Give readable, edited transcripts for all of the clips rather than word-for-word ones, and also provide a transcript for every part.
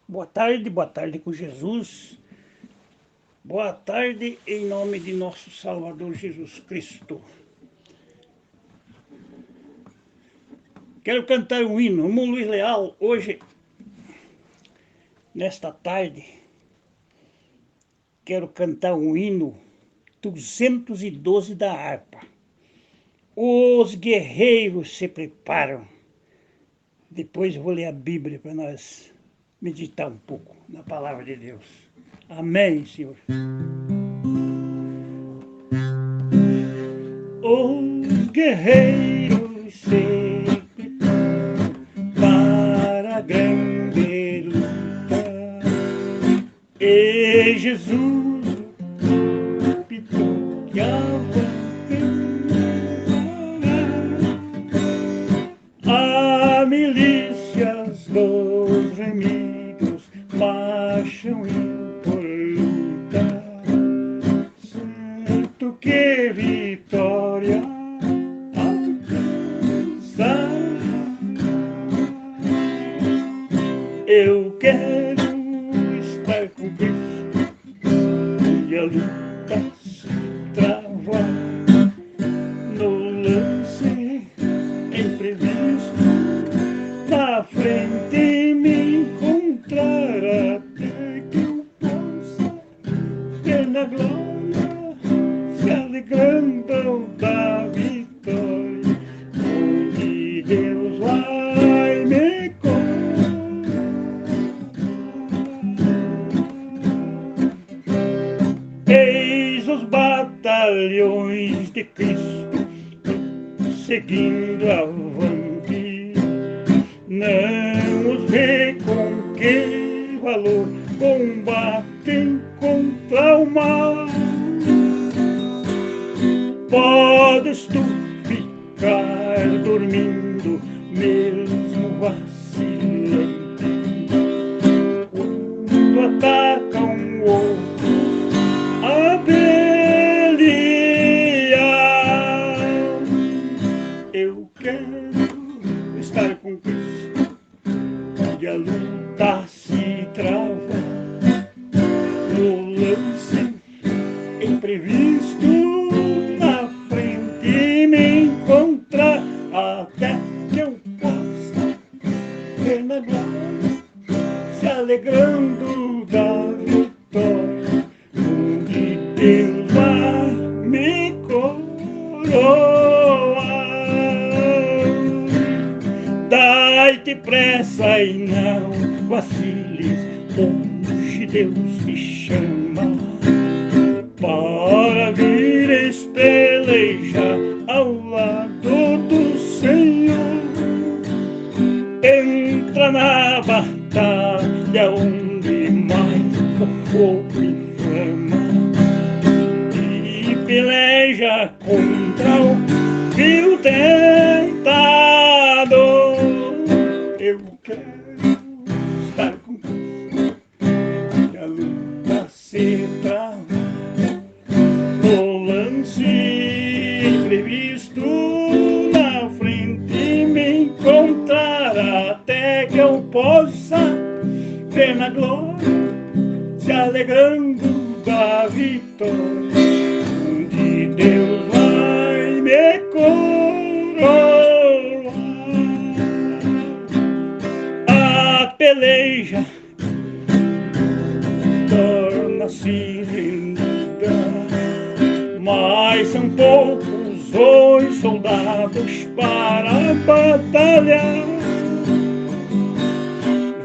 Boa tarde com Jesus. Boa tarde em nome de nosso Salvador Jesus Cristo. Quero cantar um hino. Irmão Luiz Leal, hoje, nesta tarde, quero cantar um hino 212 da harpa. Os guerreiros se preparam. Depois eu vou ler a Bíblia para nós meditar um pouco na palavra de Deus. Amém, Senhor. Os guerreiros se preparam para a grande luta. E Jesus pitou que a milícias dos inimigos marcham por luta. Sinto que vitória alcançar. Eu quero estar com Cristo e a luta se travar no lance imprevisto. Na frente me encontrar até que eu possa ver na glória se alegrando da vitória, onde Deus vai me colocar. Eis os batalhões de Cristo seguindo avante. Não os vê com que valor combatem contra o mal. Podes tu ficar dormindo, mesmo vacilante, quando atacam o outro a Belial. Eu quero estar com Cristo e a luta se trava no lance imprevisto. Na frente me encontrar até que eu possa ver na glória se alegrando da vitória, onde Deus vai me coroar. Dai-te pressa e não vaciles, hoje Deus te chama para vires pelejar ao lado do Senhor. Entra na batalha onde mais o fogo inflama e peleja contra o vil tentador. Eu quero estar com Cristo e a luta se trava no lance imprevisto. Na frente me encontrar até que eu possa ver na glória se alegrando da vitória, onde Deus vai me coroar. A peleja torna-se rendida, mas são poucos os soldados para batalhar.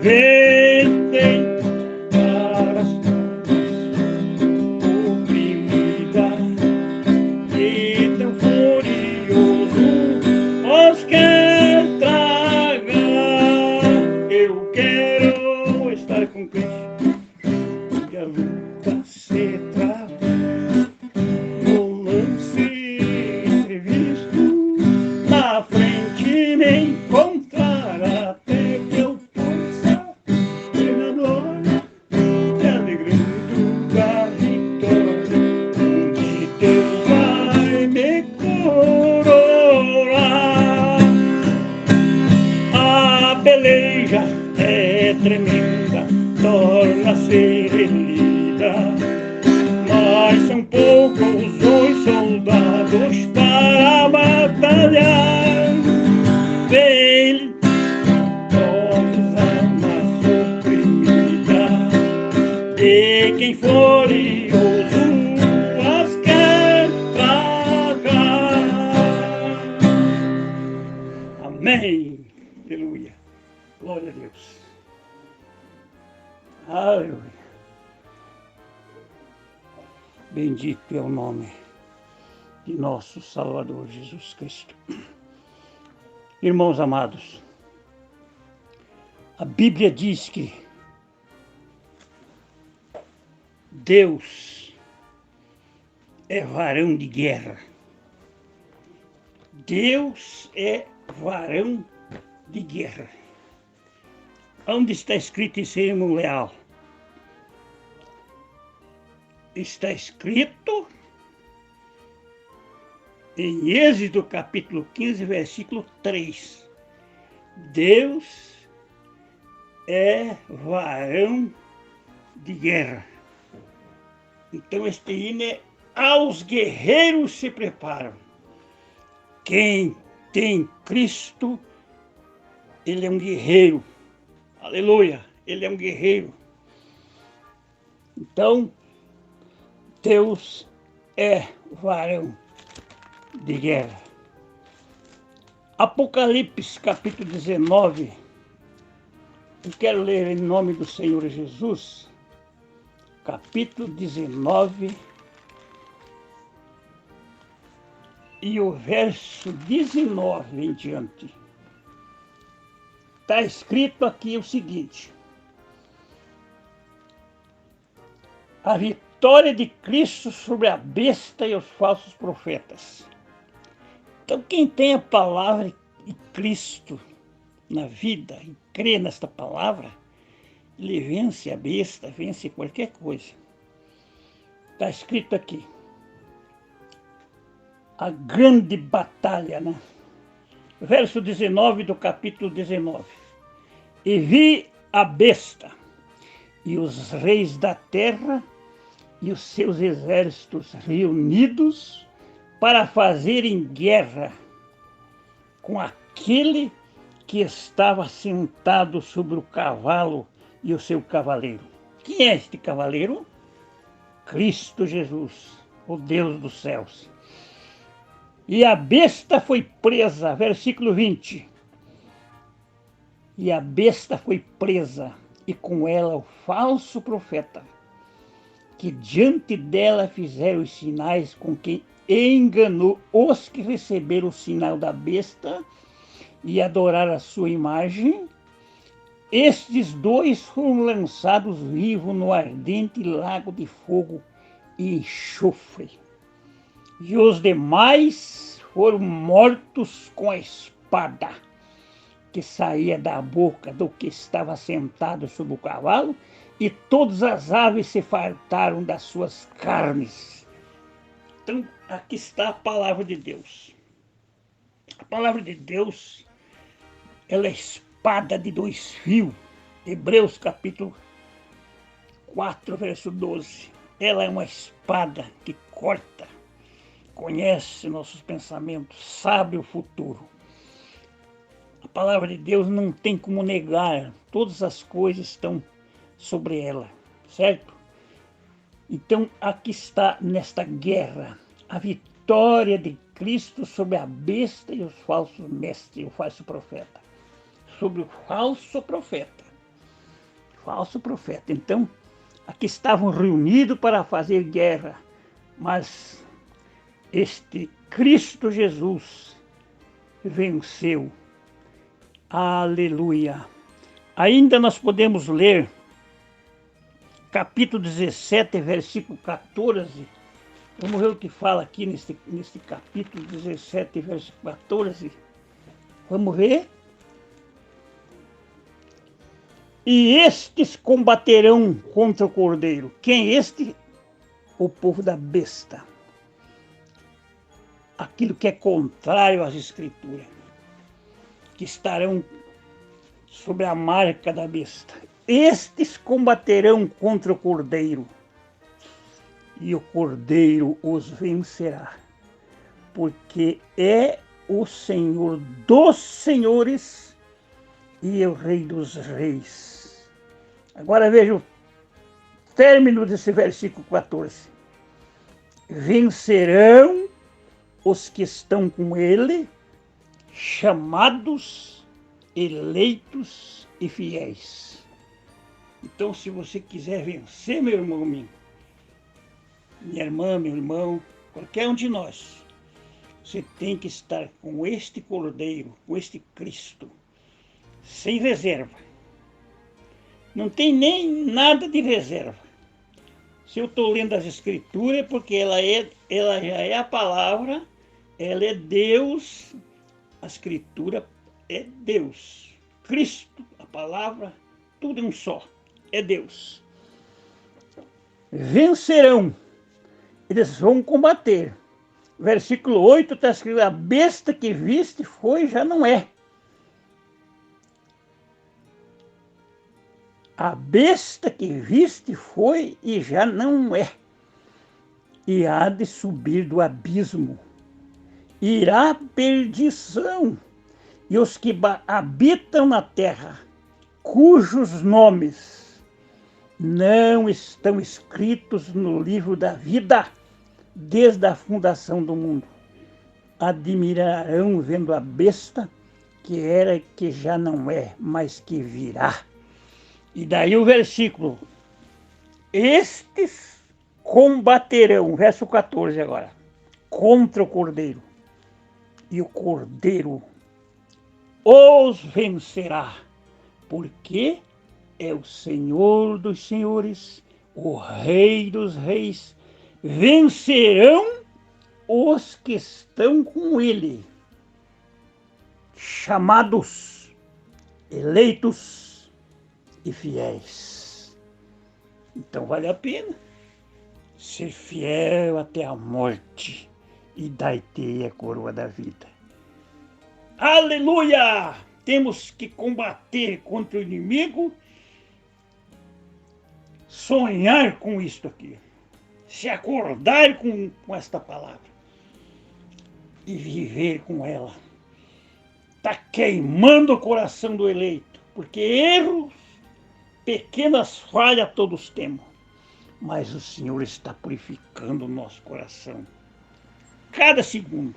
Vendem para as oprimida e tão furioso os quer tragar. Eu quero estar com Cristo e a luta se trava no lance imprevisto. Na frente me encontrar até que eu possa torna a ser elida. Mas são poucos os soldados para batalhar. Vem todos armas oprimida, e quem glorioso as quer tragar. Amém. Aleluia. Glória a Deus. Aleluia. Bendito é o nome de nosso Salvador Jesus Cristo. Irmãos amados, a Bíblia diz que Deus é varão de guerra. Deus é varão de guerra. Onde está escrito em sermos leal? Está escrito em Êxodo capítulo 15, versículo 3. Deus é varão de guerra. Então este hino é: aos guerreiros se preparam. Quem tem Cristo, ele é um guerreiro. Aleluia, ele é um guerreiro. Então, Deus é varão de guerra. Apocalipse capítulo 19. Eu quero ler em nome do Senhor Jesus. Capítulo 19. E o verso 19 em diante. Está escrito aqui o seguinte: a vitória de Cristo sobre a besta e os falsos profetas. Então, quem tem a palavra de Cristo na vida e crê nesta palavra, ele vence a besta, vence qualquer coisa. Está escrito aqui: a grande batalha, né? Verso 19 do capítulo 19. E vi a besta e os reis da terra e os seus exércitos reunidos para fazerem guerra com aquele que estava sentado sobre o cavalo e o seu cavaleiro. Quem é este cavaleiro? Cristo Jesus, o Deus dos céus. E a besta foi presa, versículo 20. E a besta foi presa, e com ela o falso profeta, que diante dela fizeram os sinais com que enganou os que receberam o sinal da besta e adoraram a sua imagem. Estes dois foram lançados vivos no ardente lago de fogo e enxofre. E os demais foram mortos com a espada que saía da boca do que estava sentado sobre o cavalo, e todas as aves se fartaram das suas carnes. Então, aqui está a palavra de Deus. A palavra de Deus, ela é espada de dois fios. Hebreus capítulo 4, verso 12. Ela é uma espada que corta, conhece nossos pensamentos, sabe o futuro. A palavra de Deus não tem como negar, todas as coisas estão sobre ela, certo? Então, aqui está nesta guerra a vitória de Cristo sobre a besta e os falsos mestres, o falso profeta. Sobre o falso profeta. Falso profeta. Então, aqui estavam reunidos para fazer guerra, mas este Cristo Jesus venceu. Aleluia. Ainda nós podemos ler capítulo 17, versículo 14. Vamos ver o que fala aqui neste capítulo 17, versículo 14. Vamos ver? E estes combaterão contra o Cordeiro. Quem é este? O povo da besta. Aquilo que é contrário às Escrituras. Que estarão sobre a marca da besta. estes combaterão contra o Cordeiro, e o Cordeiro os vencerá, porque é o Senhor dos senhores e o Rei dos reis. Agora veja o término desse versículo 14. Vencerão os que estão com ele, chamados, eleitos e fiéis. Então, se você quiser vencer, meu irmão, minha irmã, meu irmão, qualquer um de nós, você tem que estar com este Cordeiro, com este Cristo, sem reserva. Não tem nem nada de reserva. Se eu estou lendo as Escrituras, é porque ela já é a palavra, ela é Deus, a Escritura é Deus. Cristo, a palavra, tudo é um só, é Deus. Vencerão, eles vão combater. Versículo 8 está escrito: a besta que viste foi, já não é. A besta que viste foi e já não é. E há de subir do abismo. Irá à perdição. E os que habitam na terra, cujos nomes não estão escritos no livro da vida, desde a fundação do mundo, admirarão vendo a besta, que era e que já não é, mas que virá. E daí o versículo: estes combaterão, verso 14 agora, contra o Cordeiro, e o Cordeiro os vencerá, porque é o Senhor dos senhores, o Rei dos reis. Vencerão os que estão com ele, chamados, eleitos e fiéis. Então vale a pena ser fiel até a morte, e dar-te a coroa da vida. Aleluia! Temos que combater contra o inimigo, sonhar com isto aqui, se acordar com esta palavra e viver com ela. Está queimando o coração do eleito, porque erros, pequenas falhas todos temos, mas o Senhor está purificando o nosso coração cada segundo.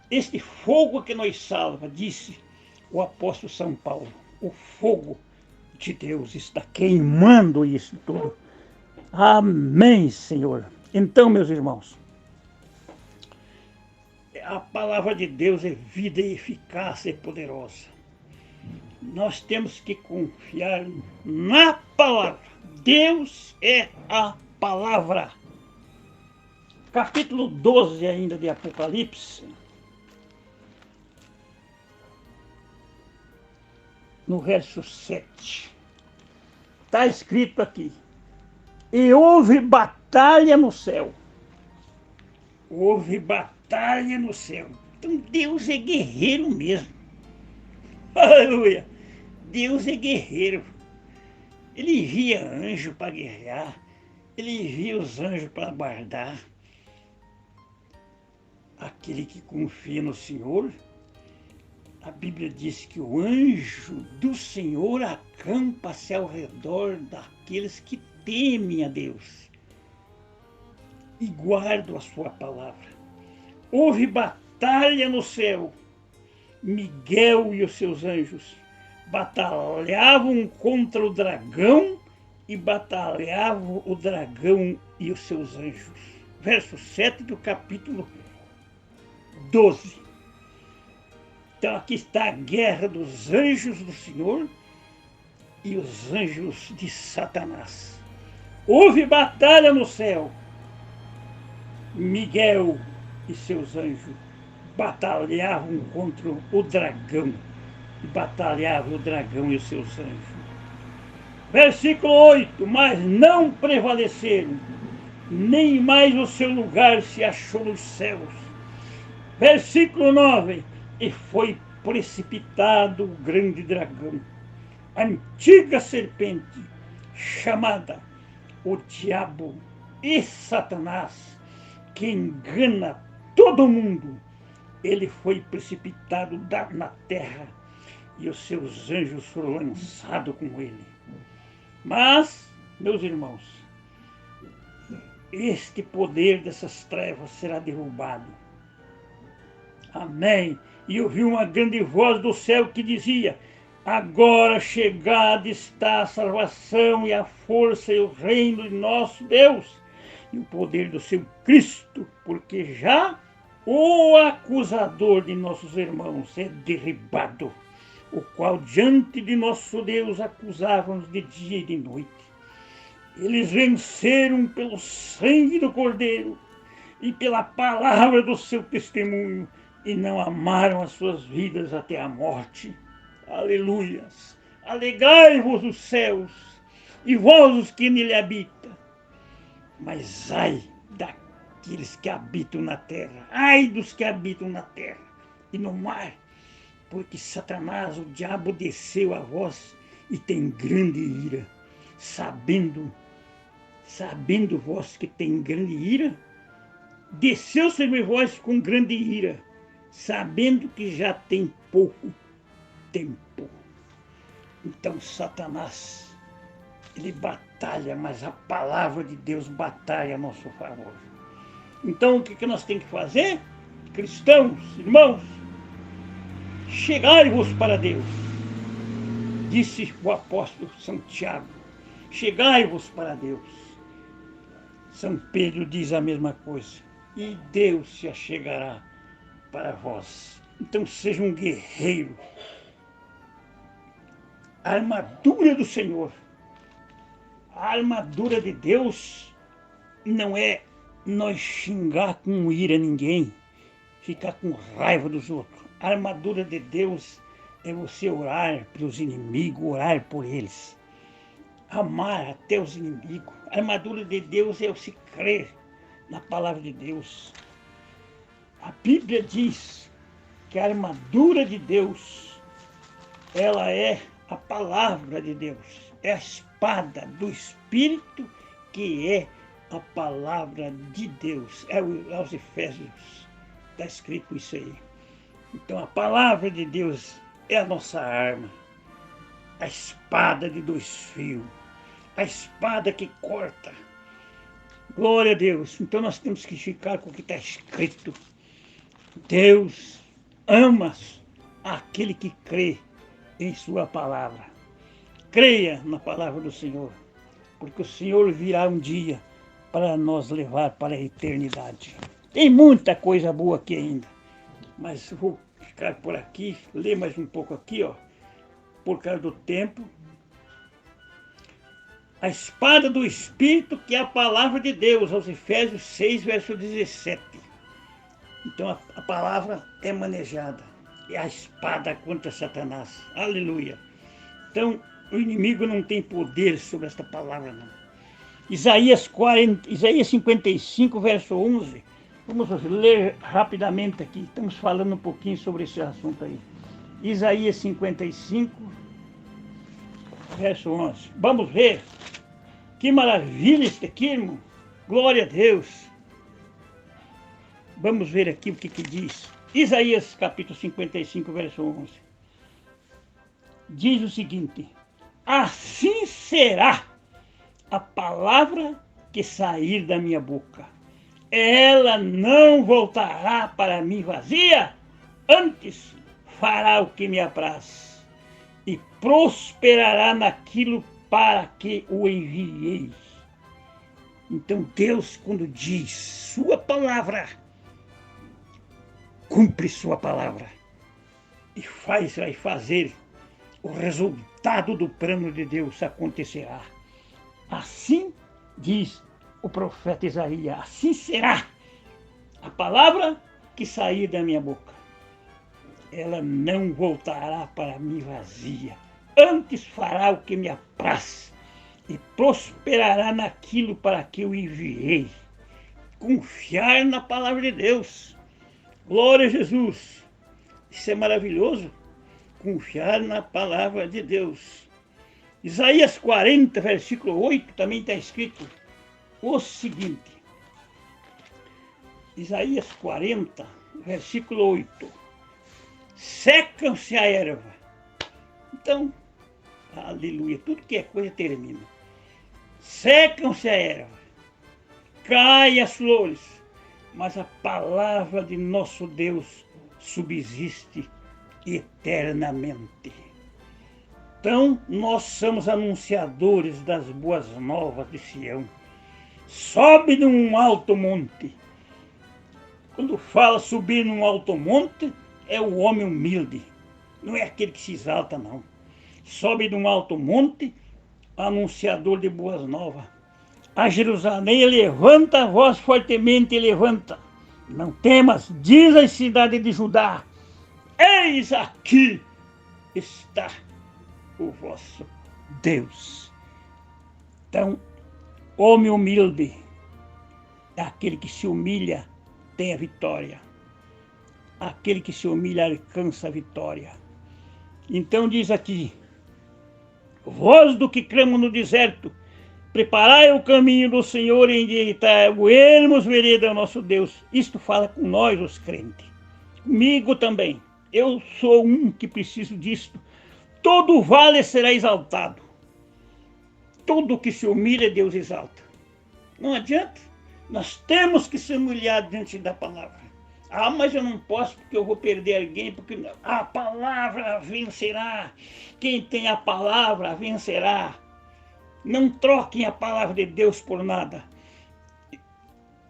Este fogo que nos salva, disse o apóstolo São Paulo, o fogo de Deus está queimando isso tudo. Amém, Senhor. Então, meus irmãos, a palavra de Deus é vida e eficaz e poderosa. Nós temos que confiar na palavra. Deus é a palavra. Capítulo 12 ainda de Apocalipse, no verso 7, está escrito aqui: e houve batalha no céu. Houve batalha no céu. Então Deus é guerreiro mesmo. Aleluia! Deus é guerreiro. Ele envia anjo para guerrear. Ele envia os anjos para guardar. Aquele que confia no Senhor, a Bíblia diz que o anjo do Senhor acampa-se ao redor daqueles que temem a Deus e guardam a sua palavra. Houve batalha no céu. Miguel e os seus anjos batalhavam contra o dragão e batalhavam o dragão e os seus anjos. Verso 7 do capítulo 12. Então aqui está a guerra dos anjos do Senhor e os anjos de Satanás. Houve batalha no céu. Miguel e seus anjos batalhavam contra o dragão. E batalhavam o dragão e os seus anjos. Versículo 8. Mas não prevaleceram, nem mais o seu lugar se achou nos céus. Versículo 9. E foi precipitado o grande dragão, antiga serpente, chamada o diabo e Satanás, que engana todo mundo, ele foi precipitado na terra e os seus anjos foram lançados com ele. Mas, meus irmãos, este poder dessas trevas será derrubado. Amém. E ouvi uma grande voz do céu que dizia: agora chegada está a salvação e a força e o reino de nosso Deus e o poder do seu Cristo, porque já o acusador de nossos irmãos é derribado, o qual diante de nosso Deus acusavam-nos de dia e de noite. Eles venceram pelo sangue do Cordeiro e pela palavra do seu testemunho e não amaram as suas vidas até a morte. Aleluias! Alegrai-vos os céus e vós os que nele habitam. Mas ai daqueles que habitam na terra, ai dos que habitam na terra e no mar, porque Satanás, o diabo, desceu a vós e tem grande ira, sabendo vós que tem grande ira, desceu sobre vós com grande ira, sabendo que já tem pouco tempo. Então Satanás, ele batalha, mas a palavra de Deus batalha a nosso favor. Então o que nós temos que fazer? Cristãos, irmãos, chegai-vos para Deus, disse o apóstolo Santiago, chegai-vos para Deus. São Pedro diz a mesma coisa, e Deus se achegará para vós. Então seja um guerreiro. A armadura do Senhor, a armadura de Deus não é nós xingar com ira ninguém, ficar com raiva dos outros. A armadura de Deus é você orar pelos inimigos, orar por eles. Amar até os inimigos. A armadura de Deus é você crer na palavra de Deus. A Bíblia diz que a armadura de Deus, ela é a palavra de Deus. É a espada do Espírito que é a palavra de Deus. É aos Efésios está escrito isso aí. Então a palavra de Deus é a nossa arma. A espada de 2 fios. A espada que corta. Glória a Deus. Então nós temos que ficar com o que está escrito. Deus ama aquele que crê em sua palavra. Creia na palavra do Senhor, porque o Senhor virá um dia para nos levar para a eternidade. Tem muita coisa boa aqui ainda, mas vou ficar por aqui, ler mais um pouco aqui, por causa do tempo. A espada do Espírito, que é a palavra de Deus, aos Efésios 6, verso 17. Então a palavra é manejada, é a espada contra Satanás. Aleluia. Então o inimigo não tem poder sobre esta palavra, não. Isaías 55, verso 11. Vamos ler rapidamente aqui. Estamos falando um pouquinho sobre esse assunto aí. Isaías 55, verso 11. Vamos ver. Que maravilha isso aqui, irmão. Glória a Deus. Vamos ver aqui o que diz. Isaías capítulo 55, verso 11. Diz o seguinte: assim será a palavra que sair da minha boca. Ela não voltará para mim vazia, antes fará o que me apraz e prosperará naquilo para que o enviei. Então Deus, quando diz sua palavra, cumpre sua palavra e vai fazer o resultado do plano de Deus acontecerá. Assim diz o profeta Isaías, assim será a palavra que sair da minha boca. Ela não voltará para mim vazia, antes fará o que me apraz e prosperará naquilo para que eu enviei. Confiar na palavra de Deus. Glória a Jesus. Isso é maravilhoso. Confiar na palavra de Deus. Isaías 40, versículo 8, também está escrito o seguinte. Isaías 40, versículo 8. Secam-se a erva. Então, aleluia, tudo que é coisa termina. Secam-se a erva, caem as flores, mas a palavra de nosso Deus subsiste eternamente. Então, nós somos anunciadores das boas novas de Sião. Sobe num alto monte. Quando fala subir num alto monte, é o homem humilde. Não é aquele que se exalta, não. Sobe num alto monte, anunciador de boas novas. A Jerusalém levanta a voz fortemente e levanta. Não temas, diz a cidade de Judá. Eis aqui está o vosso Deus. Então, homem humilde é aquele que se humilha, tem a vitória. Aquele que se humilha alcança a vitória. Então diz aqui, voz do que clama no deserto, preparai o caminho do Senhor e endireitai o ermos vereda ao nosso Deus. Isto fala com nós, os crentes. Comigo também. Eu sou um que preciso disto. Todo vale será exaltado. Tudo que se humilha, Deus exalta. Não adianta. Nós temos que se humilhar diante da palavra. Ah, mas eu não posso porque eu vou perder alguém, porque a palavra vencerá. Quem tem a palavra vencerá. Não troquem a palavra de Deus por nada.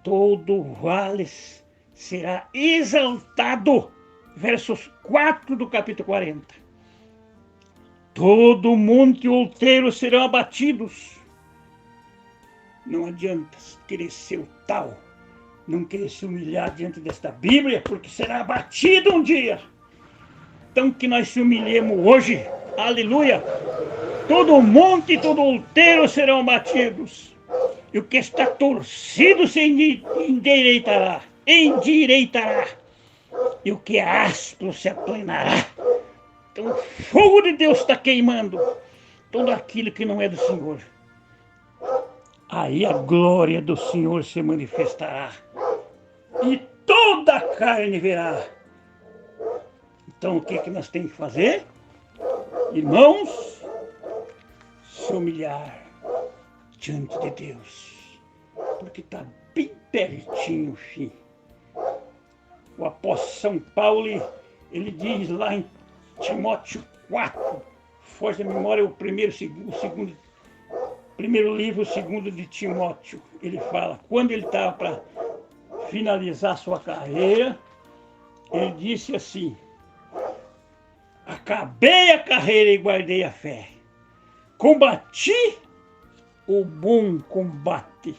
Todo vale será exaltado. Versos 4 do capítulo 40. Todo monte e outeiro serão abatidos. Não adianta querer ser o tal, não querer se humilhar diante desta Bíblia, porque será abatido um dia. Então que nós se humilhemos hoje, aleluia. Todo monte e todo outeiro serão abatidos. E o que está torcido se endireitará. E o que é áspero se aplanará. Então o fogo de Deus está queimando tudo aquilo que não é do Senhor. Aí a glória do Senhor se manifestará. E toda a carne verá. Então o que nós temos que fazer? Irmãos, se humilhar diante de Deus. Porque está bem pertinho o fim. O apóstolo São Paulo, ele diz lá em Timóteo 4, força da memória, o primeiro livro, o segundo de Timóteo, ele fala, quando ele estava para finalizar sua carreira, ele disse assim, acabei a carreira e guardei a fé, combati o bom combate,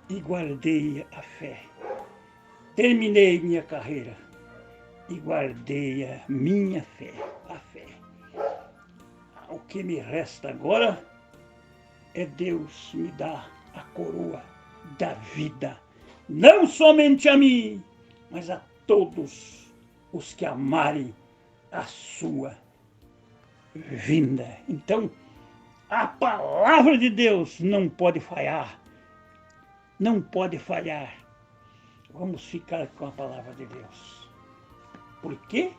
e guardei a fé. Terminei minha carreira e guardei a minha fé, a fé. O que me resta agora é Deus me dar a coroa da vida, não somente a mim, mas a todos os que amarem a sua vinda. Então, a palavra de Deus não pode falhar, não pode falhar. Vamos ficar com a palavra de Deus. Por quê?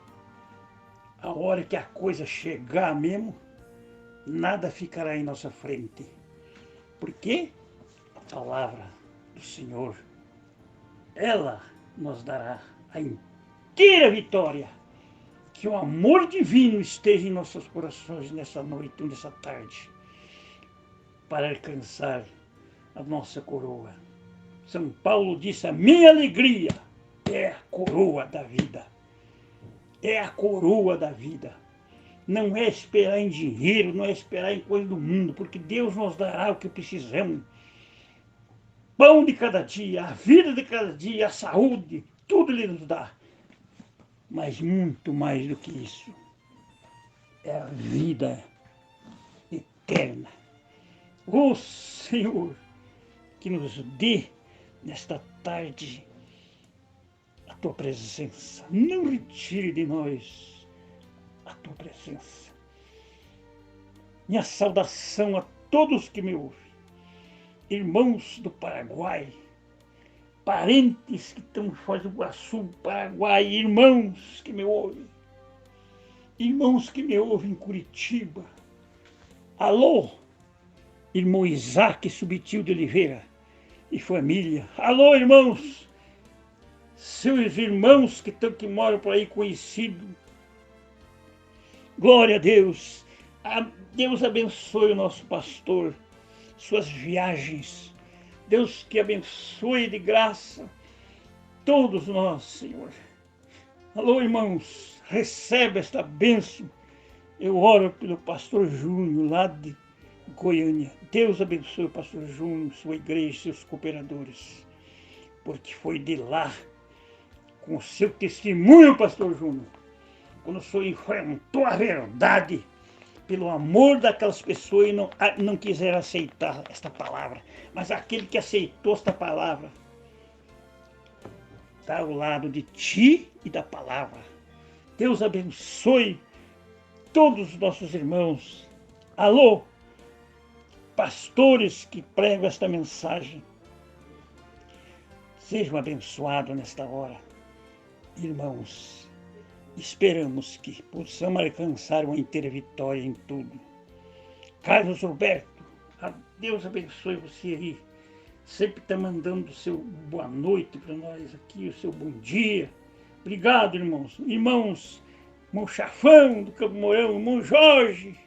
A hora que a coisa chegar mesmo, nada ficará em nossa frente. Porque a palavra do Senhor, ela nos dará a inteira vitória. Que o amor divino esteja em nossos corações nessa noite, nessa tarde, para alcançar a nossa coroa. São Paulo disse, a minha alegria é a coroa da vida. É a coroa da vida. Não é esperar em dinheiro, não é esperar em coisa do mundo, porque Deus nos dará o que precisamos. Pão de cada dia, a vida de cada dia, a saúde, tudo Ele nos dá. Mas muito mais do que isso, é a vida eterna. O Senhor, que nos dê nesta tarde a Tua presença. Não retire de nós a tua presença. Minha saudação a todos que me ouvem, irmãos do Paraguai, parentes que estão em Foz do Iguaçu, Paraguai, irmãos que me ouvem em Curitiba. Alô, irmão Isaac Subtil de Oliveira e família. Alô, irmãos, seus irmãos que moram por aí conhecidos. Glória a Deus. Deus abençoe o nosso pastor, suas viagens. Deus que abençoe de graça todos nós, Senhor. Alô, irmãos, recebe esta bênção. Eu oro pelo pastor Júnior, lá de Goiânia. Deus abençoe o pastor Júnior, sua igreja, seus cooperadores. Porque foi de lá, com o seu testemunho, pastor Júnior, quando o senhor enfrentou a verdade, pelo amor daquelas pessoas e não quiseram aceitar esta palavra. Mas aquele que aceitou esta palavra está ao lado de ti e da palavra. Deus abençoe todos os nossos irmãos. Alô, pastores que pregam esta mensagem. Sejam abençoados nesta hora. Irmãos, esperamos que possamos alcançar uma inteira vitória em tudo. Carlos Roberto, Deus abençoe você aí. Sempre está mandando o seu boa noite para nós aqui, o seu bom dia. Obrigado, irmãos. Irmãos, irmão Chafão do Campo Mourão, irmão Jorge,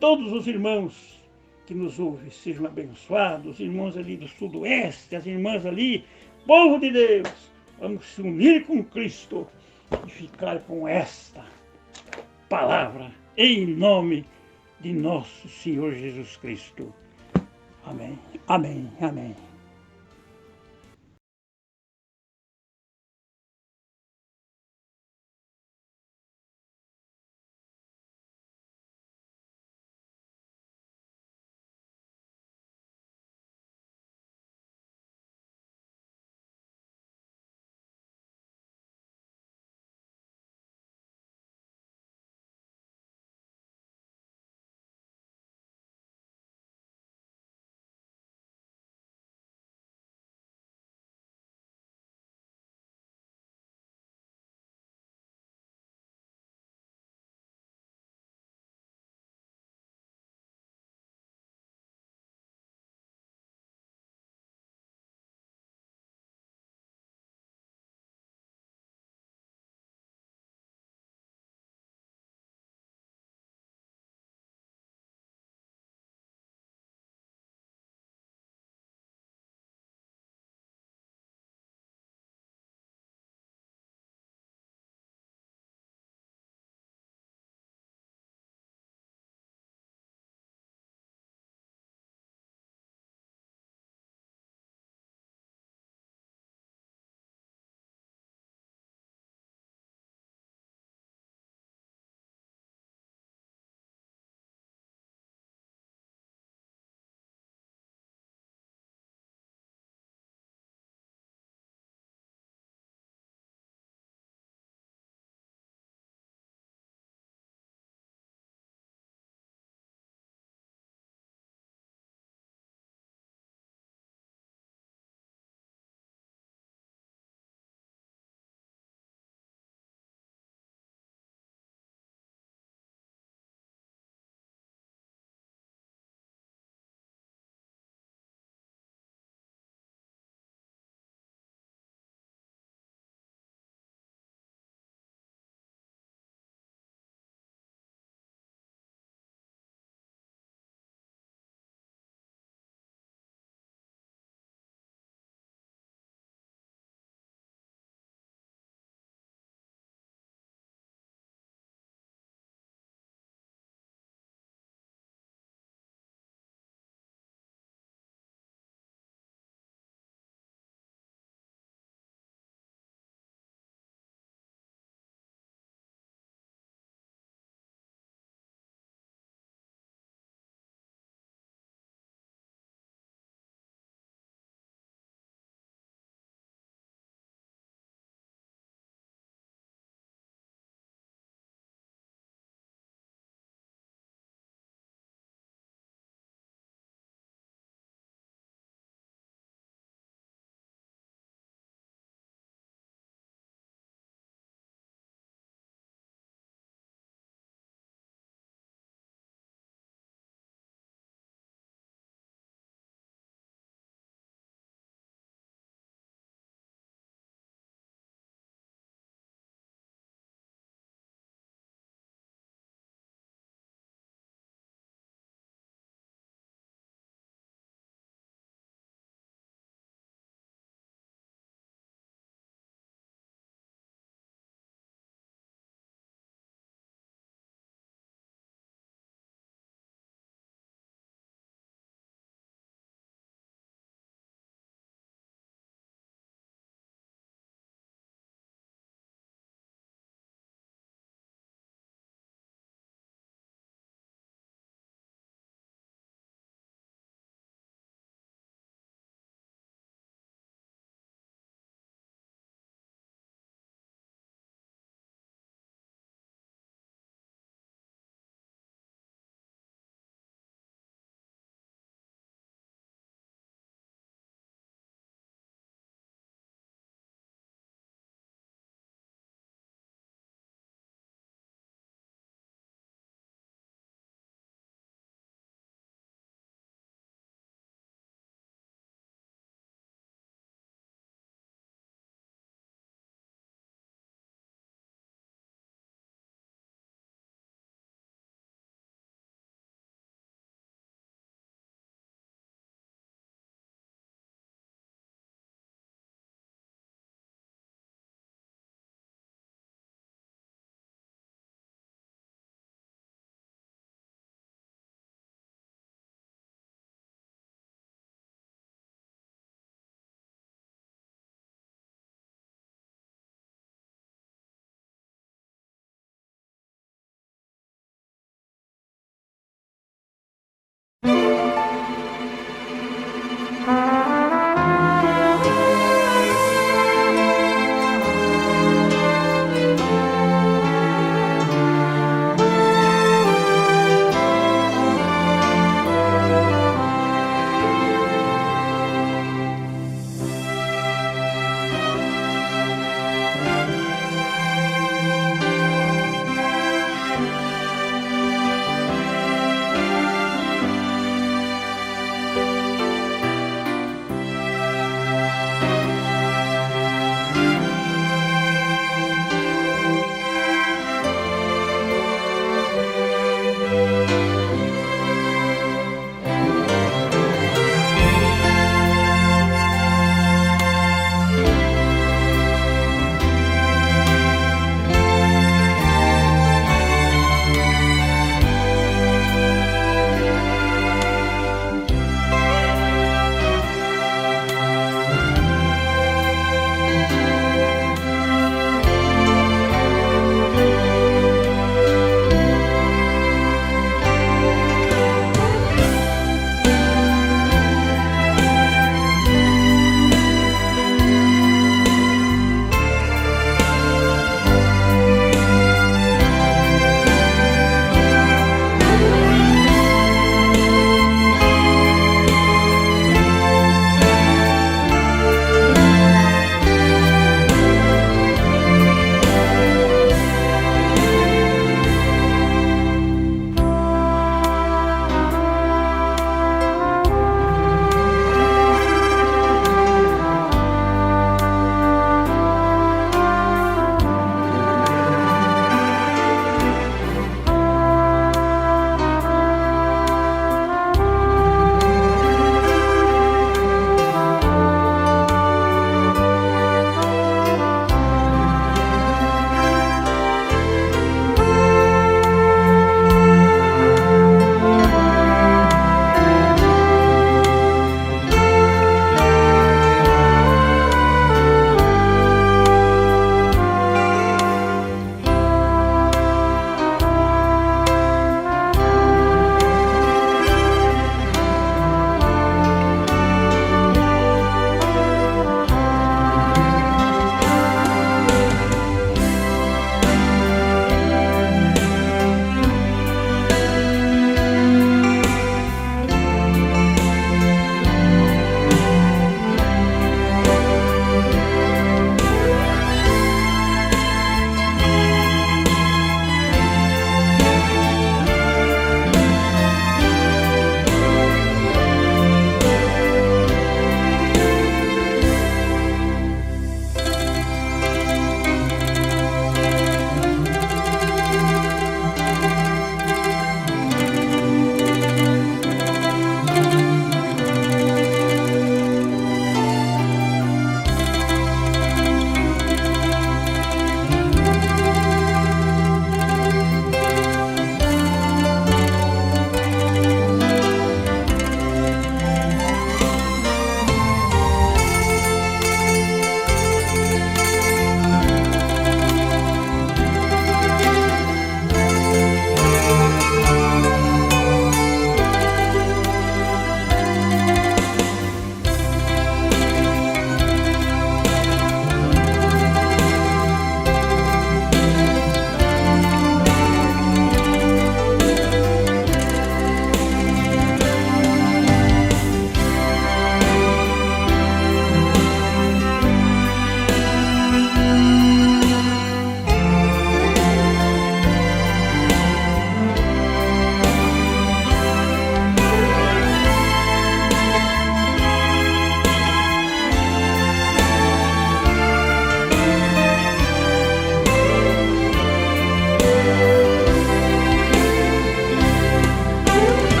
todos os irmãos que nos ouvem, sejam abençoados. Os irmãos ali do sudoeste, as irmãs ali, povo de Deus, vamos se unir com Cristo e ficar com esta palavra, em nome de nosso Senhor Jesus Cristo. Amém, amém, amém.